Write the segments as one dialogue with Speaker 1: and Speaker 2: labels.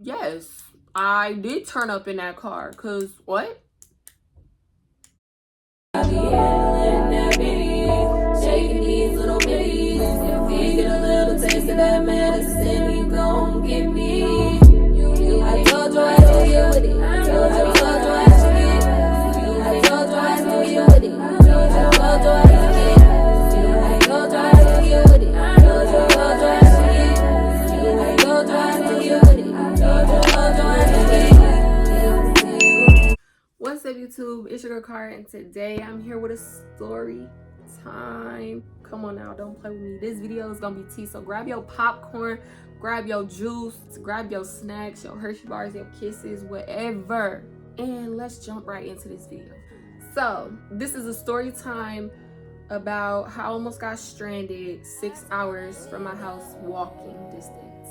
Speaker 1: Yes, I did turn up in that car. Cause what? I be handling that bitty, shaking these little bitties. If he get a little taste of that medicine, he gon' get me. I told you I should get with it. I told you I should get. I told you I should get with it. I told you I should get. I told you I should get with it. I told you I should get. I told you I should get with it. I told you I should get. What's up, YouTube? It's your girl Cara, and today I'm here with a story time. Come on now, don't play with me. This video is gonna be tea, so grab your popcorn, grab your juice, grab your snacks, your Hershey bars, your kisses, whatever, and let's jump right into this video. So this is a story time about how I almost got stranded 6 hours from my house walking distance.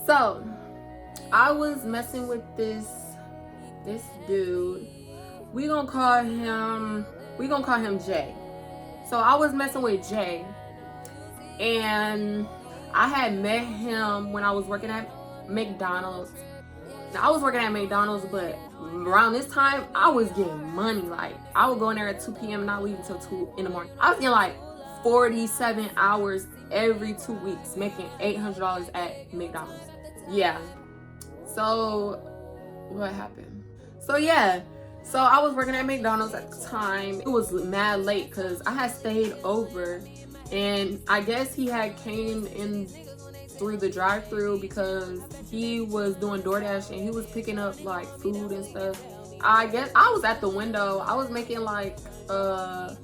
Speaker 1: So I was messing with this dude. We gonna call him Jay. So I was messing with Jay, and I had met him when I was working at McDonald's. Now, I was working at McDonald's, but around this time I was getting money. Like, I would go in there at 2 p.m. and not leave until 2 in the morning. I was getting like 47 hours every 2 weeks, making $800 at McDonald's. Yeah. So what happened? So I was working at McDonald's at the time. It was mad late because I had stayed over, and I guess he had came in through the drive-through because he was doing DoorDash and he was picking up like food and stuff. I guess I was at the window. I was making like I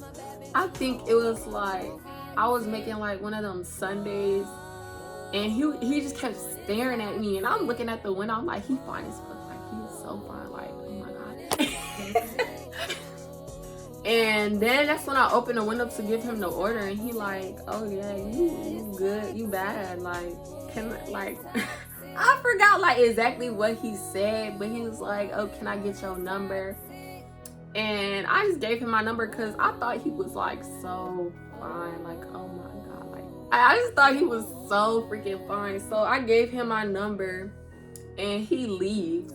Speaker 1: think it was like I was making like one of them Sundays, and he just kept staring at me, and I'm looking at the window. I'm like, he fine as fuck. Like, he's so fine. Like, oh my god. And then that's when I opened the window to give him the order, and he like, oh yeah, you good, you bad, like, can like I forgot like exactly what he said, but he was like, oh, can I get your number? And I just gave him my number because I thought he was like so fine, like, oh my god, like I just thought he was so freaking fine. So I gave him my number and he leaves.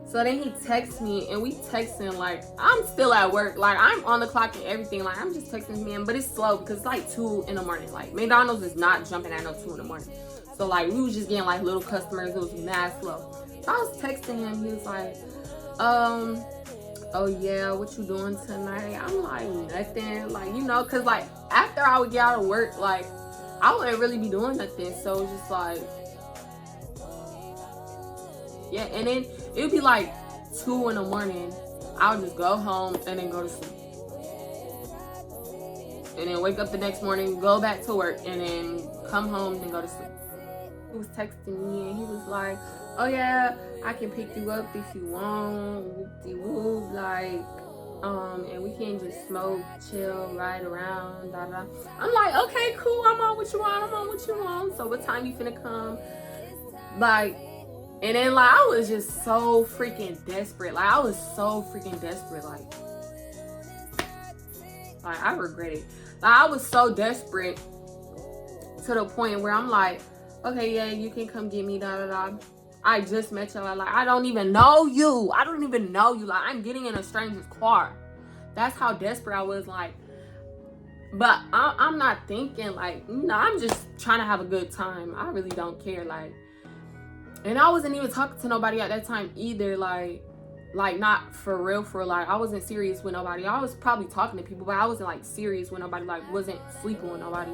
Speaker 1: So then he texts me, and we texting like I'm still at work, like I'm on the clock and everything, like I'm just texting him, but it's slow because it's like 2 in the morning. Like, McDonald's is not jumping at no 2 in the morning. So like we was just getting like little customers. It was mad slow. So I was texting him. He was like, oh yeah, what you doing tonight? I'm like, nothing. Like, you know, cause like after I would get out of work, like I wouldn't really be doing nothing. So it's just like, yeah. And then it would be like 2 in the morning. I would just go home and then go to sleep. And then wake up the next morning, go back to work, and then come home and go to sleep. He was texting me, and he was like, oh yeah, I can pick you up if you want, whoop-de-whoop, like, and we can just smoke, chill, ride around, da da. I'm like, okay, cool, I'm on what you want, so what time you finna come? Like, and then like I was just so freaking desperate. Like, I was so freaking desperate, like I regret it. Like, I was so desperate to the point where I'm like, okay, yeah, you can come get me, da da da. I just met you, like I don't even know you. Like, I'm getting in a stranger's car. That's how desperate I was, like. But I'm not thinking, like, you know, I'm just trying to have a good time. I really don't care, like. And I wasn't even talking to nobody at that time either, like not for real, like I wasn't serious with nobody. I was probably talking to people, but I wasn't like serious with nobody, like wasn't sleeping with nobody.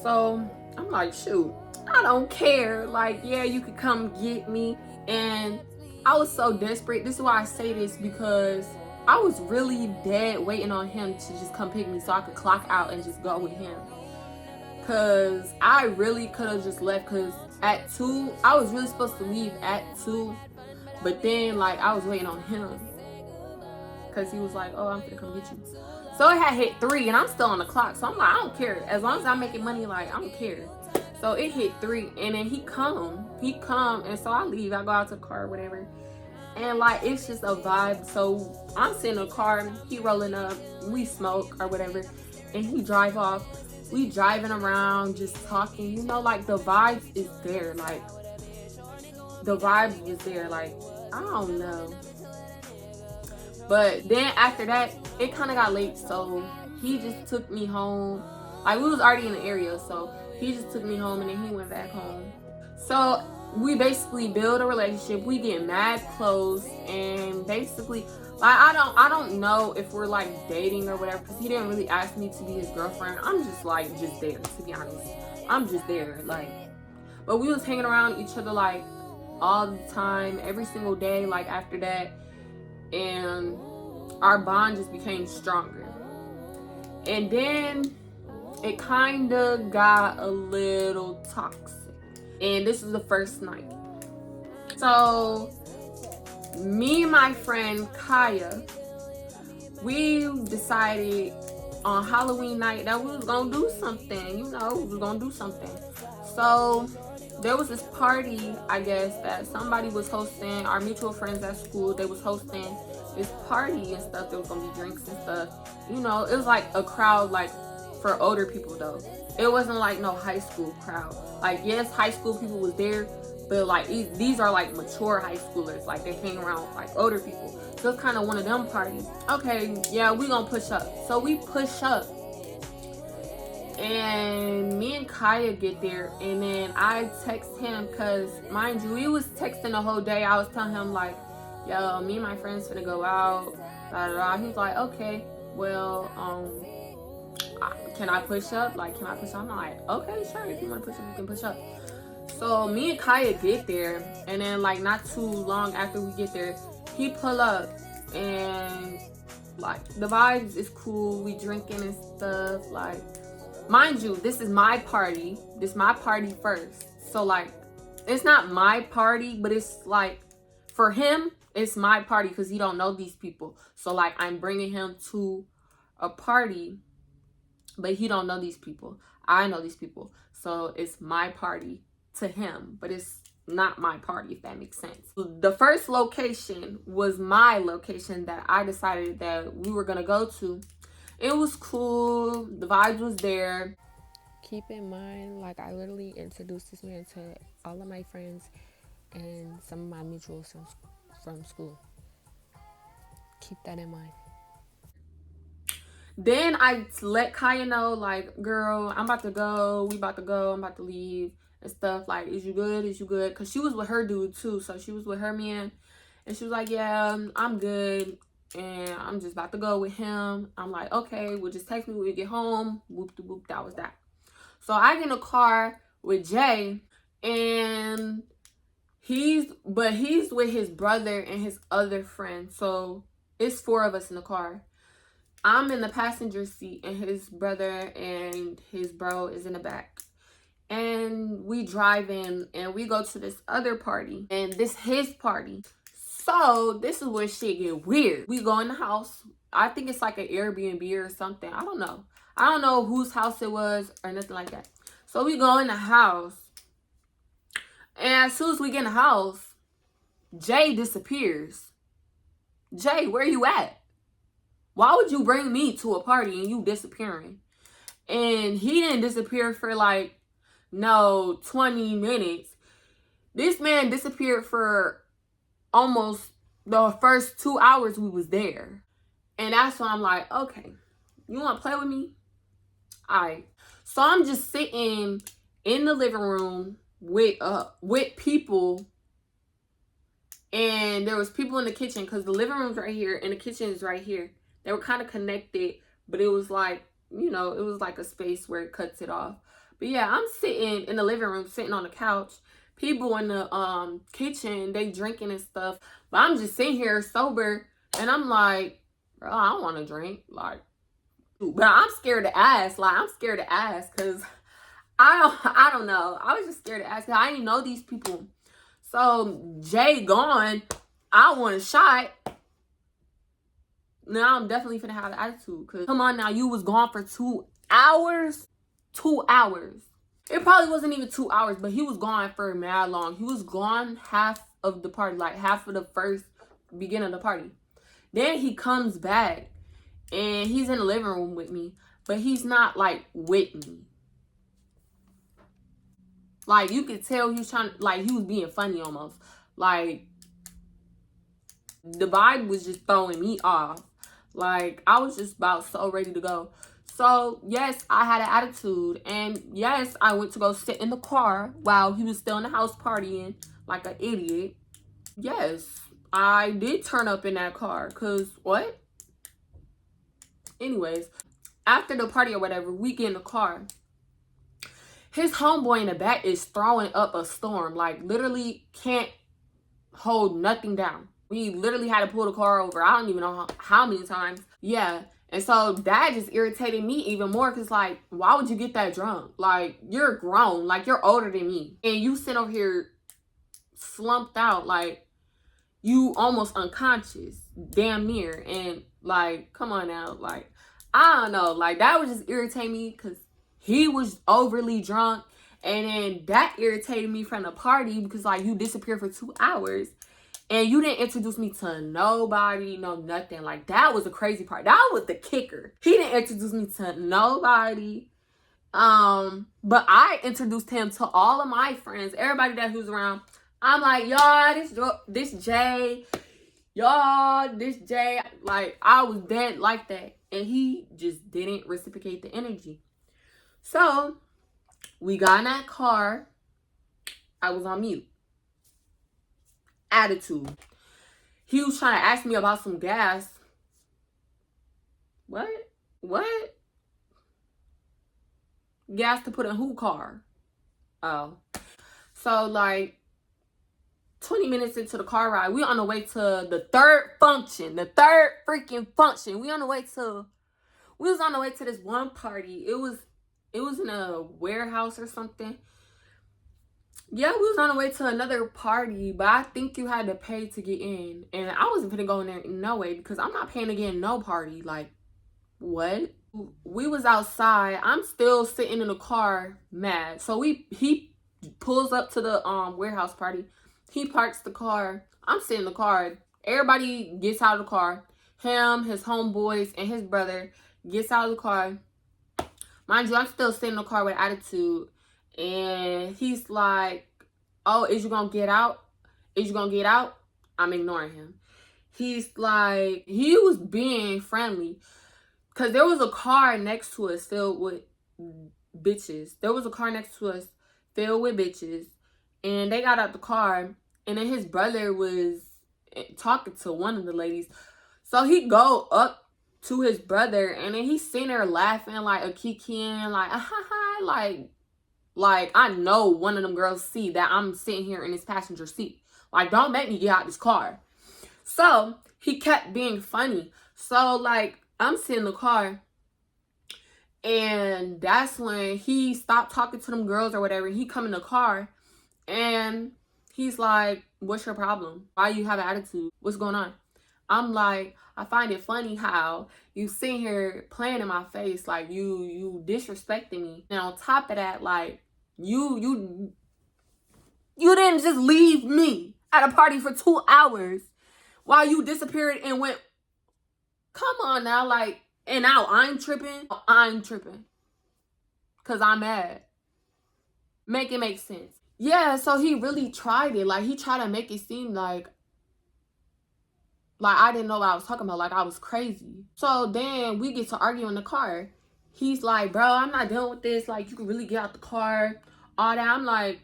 Speaker 1: So I'm like, shoot, I don't care. Like, yeah, you could come get me. And I was so desperate. This is why I say this, because I was really dead waiting on him to just come pick me so I could clock out and just go with him. Cause I really could have just left, cause at 2, I was really supposed to leave at 2, but then like I was waiting on him, cause he was like, oh, I'm gonna come get you. So it had hit 3 and I'm still on the clock. So I'm like, I don't care. As long as I'm making money, like I don't care. So it hit 3 and then he come. And so I leave, I go out to the car or whatever. And like, it's just a vibe. So I'm sitting in the car, he rolling up, we smoke or whatever, and he drive off. We driving around, just talking, you know, like the vibes is there. Like, the vibes was there. Like, I don't know. But then after that, it kind of got late, so he just took me home. Like, we was already in the area, so he just took me home and then he went back home. So we basically build a relationship. We get mad close, and basically, like, I don't know if we're like dating or whatever, because he didn't really ask me to be his girlfriend. I'm just like just there, to be honest. I'm just there, like. But we was hanging around each other like all the time, every single day. Like after that, and our bond just became stronger. And then it kind of got a little toxic. And this was the first night. So me and my friend Kaya, we decided on Halloween night that we was gonna do something. You know, we was gonna do something. So there was this party, I guess, that somebody was hosting. Our mutual friends at school, they was hosting this party and stuff. There was gonna be drinks and stuff. You know, it was like a crowd, like for older people though. It wasn't like no high school crowd. Like, yes, high school people was there, but like these are like mature high schoolers. Like, they hang around with like older people. So it's kind of one of them parties. Okay, yeah, we gonna push up. So we push up. And me and Kaya get there, and then I text him, because mind you, we was texting the whole day. I was telling him like, yo, me and my friends finna go out, da da da. He was like, okay, well, can I push up? Like, can I push up? I'm like, okay, sure, if you want to push up, you can push up. So me and Kaya get there, and then like not too long after we get there, he pull up, and like the vibes is cool. We drinking and stuff. Like, mind you, this is my party. This is my party first. So like, it's not my party, but it's like, for him, it's my party because he don't know these people. So like, I'm bringing him to a party, but he don't know these people. I know these people. So it's my party to him, but it's not my party, if that makes sense. The first location was my location that I decided that we were gonna go to. It was cool. The vibes was there.
Speaker 2: Keep in mind, like, I literally introduced this man to all of my friends and some of my mutuals from school. Keep that in mind.
Speaker 1: Then I let Kaya know, like, girl, I'm about to go. We about to go. I'm about to leave and stuff. Like, is you good? Is you good? Because she was with her dude, too. So she was with her man. And she was like, yeah, I'm good. And I'm just about to go with him. I'm like, okay, well, just text me when we get home. Whoop de whoop, that was that. So I get in a car with Jay, and he's with his brother and his other friend. So it's 4 of us in the car. I'm in the passenger seat, and his brother and his bro is in the back. And we drive in, and we go to this other party, and this his party. So this is where shit get weird. We go in the house. I think it's like an Airbnb or something. I don't know. I don't know whose house it was or nothing like that. So we go in the house. And as soon as we get in the house, Jay disappears. Jay, where you at? Why would you bring me to a party and you disappearing? And he didn't disappear for like, no, 20 minutes. This man disappeared for almost the first 2 hours we was there. And that's when I'm like, okay, you want to play with me? All right. So I'm just sitting in the living room with people, and there was people in the kitchen, because the living room's right here and the kitchen is right here. They were kind of connected, but it was like, you know, it was like a space where it cuts it off. But yeah, I'm sitting in the living room, sitting on the couch. People in the kitchen, they drinking and stuff. But I'm just sitting here sober, and I'm like, bro, I don't want to drink. Like, but I'm scared to ask. Like, I'm scared to ask because I don't know. I was just scared to ask. I didn't know these people. So Jay gone. I want a shot. Now I'm definitely finna have an attitude. Cause come on now, you was gone for 2 hours. 2 hours. It probably wasn't even 2 hours, but he was gone for mad long. He was gone half of the party, like half of the first beginning of the party. Then he comes back, and he's in the living room with me, but he's not like with me. Like, you could tell he was trying, like, he was being funny almost. Like, the vibe was just throwing me off. Like, I was just about so ready to go. So, yes, I had an attitude. And yes, I went to go sit in the car while he was still in the house partying like an idiot. Yes, I did turn up in that car. Because, what? Anyways, after the party or whatever, we get in the car. His homeboy in the back is throwing up a storm. Like, literally can't hold nothing down. We literally had to pull the car over. I don't even know how many times. Yeah. And so that just irritated me even more because, like, why would you get that drunk? Like, you're grown. Like, you're older than me. And you sit over here slumped out. Like, you almost unconscious. Damn near. And, like, come on now. Like, I don't know. Like, that would just irritate me because he was overly drunk. And then that irritated me from the party because, like, you disappeared for 2 hours. And you didn't introduce me to nobody, no nothing. Like, that was the crazy part. That was the kicker. He didn't introduce me to nobody. But I introduced him to all of my friends, everybody that was around. I'm like, y'all, this Jay, y'all, this Jay. Like, I was dead like that. And he just didn't reciprocate the energy. So, we got in that car. I was on mute. Attitude. He was trying to ask me about some gas. What? What? Gas to put in who car? Oh. So, like, 20 minutes into the car ride, we on the way to the third function. The third freaking function. We was on the way to this one party. It was in a warehouse or something. Yeah, we was on the way to another party, but I think you had to pay to get in. And I wasn't gonna go in there no way because I'm not paying to get in no party. Like, what? We was outside. I'm still sitting in the car mad. So he pulls up to the warehouse party. He parks the car. I'm sitting in the car. Everybody gets out of the car. Him, his homeboys, and his brother gets out of the car. Mind you, I'm still sitting in the car with attitude. And he's like, oh, is you gonna get out? Is you gonna get out? I'm ignoring him. He's like, he was being friendly. Because there was a car next to us filled with bitches. There was a car next to us filled with bitches. And they got out the car. And then his brother was talking to one of the ladies. So he go up to his brother. And then he's sitting there laughing like a kikiing. Like, like, I know one of them girls see that I'm sitting here in this passenger seat. Like, don't make me get out this car. So he kept being funny. So, like, I'm sitting in the car, and that's when he stopped talking to them girls or whatever. He come in the car, and he's like, what's your problem? Why you have an attitude? What's going on? I'm like, I find it funny how you sitting here playing in my face, like you disrespecting me. And on top of that, like, you didn't just leave me at a party for 2 hours while you disappeared and went. Come on now, like, and now I'm tripping. Because I'm mad. Make it make sense. Yeah, so he really tried it. Like, he tried to make it seem like I didn't know what I was talking about. Like, I was crazy. So then we get to argue in the car. He's like, bro, I'm not dealing with this. Like, you can really get out the car. All that. I'm like,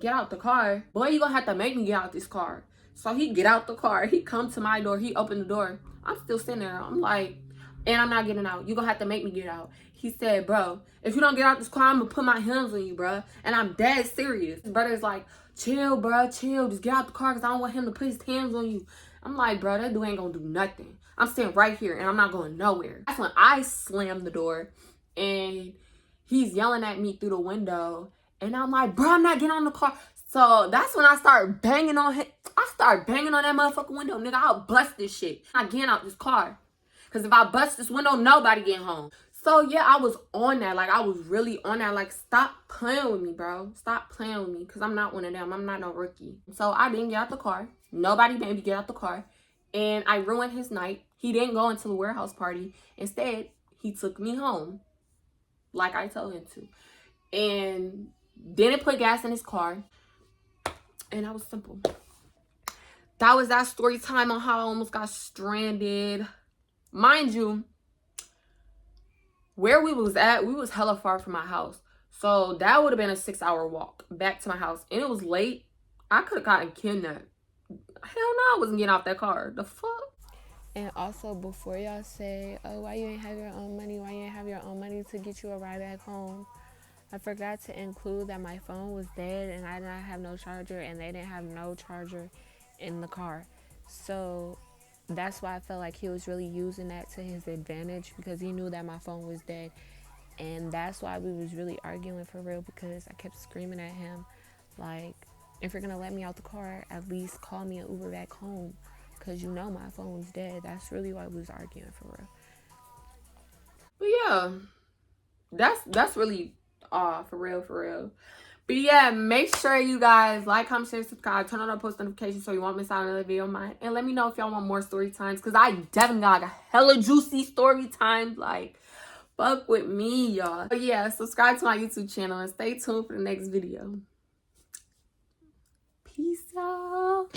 Speaker 1: get out the car? Boy, you gonna have to make me get out this car. So he get out the car. He come to my door. He opened the door. I'm still sitting there. I'm like, and I'm not getting out. You gonna have to make me get out. He said, bro, if you don't get out this car, I'm gonna put my hands on you, bro. And I'm dead serious. His brother's like, chill, bro, chill. Just get out the car because I don't want him to put his hands on you. I'm like, bro, that dude ain't gonna do nothing. I'm sitting right here and I'm not going nowhere. That's when I slammed the door and he's yelling at me through the window. And I'm like, bro, I'm not getting on the car. So that's when I start banging on him. I start banging on that motherfucking window. Nigga, I'll bust this shit. I'm not getting out this car. Because if I bust this window, nobody getting home. So yeah, I was on that. Like, I was really on that. Like, stop playing with me, bro. Stop playing with me. Because I'm not one of them. I'm not no rookie. So I didn't get out the car. Nobody made me get out the car. And I ruined his night. He didn't go into the warehouse party. Instead, he took me home. Like I told him to. And Didn't put gas in his car. And that was simple. That was that story time on how I almost got stranded. Mind you, where we was at, we was hella far from my house. So that would have been a 6-hour walk back to my house. And it was late. I could have gotten kidnapped. Hell no, I wasn't getting off that car. The fuck?
Speaker 2: And also, before y'all say, oh, why you ain't have your own money? Why you ain't have your own money to get you a ride back home? I forgot to include that my phone was dead and I did not have no charger, and they didn't have no charger in the car. So that's why I felt like he was really using that to his advantage, because he knew that my phone was dead. And that's why we was really arguing for real, because I kept screaming at him, like, if you're gonna let me out the car, at least call me an Uber back home, because you know my phone's dead. That's really why we was arguing for real.
Speaker 1: But yeah, that's really for real. But yeah, make sure you guys like, comment, share, subscribe, turn on our post notifications so you won't miss out on another video of mine. And let me know if y'all want more story times, because I definitely got a hella juicy story times. Like, fuck with me, y'all. But yeah, subscribe to my YouTube channel and stay tuned for the next video. Peace out.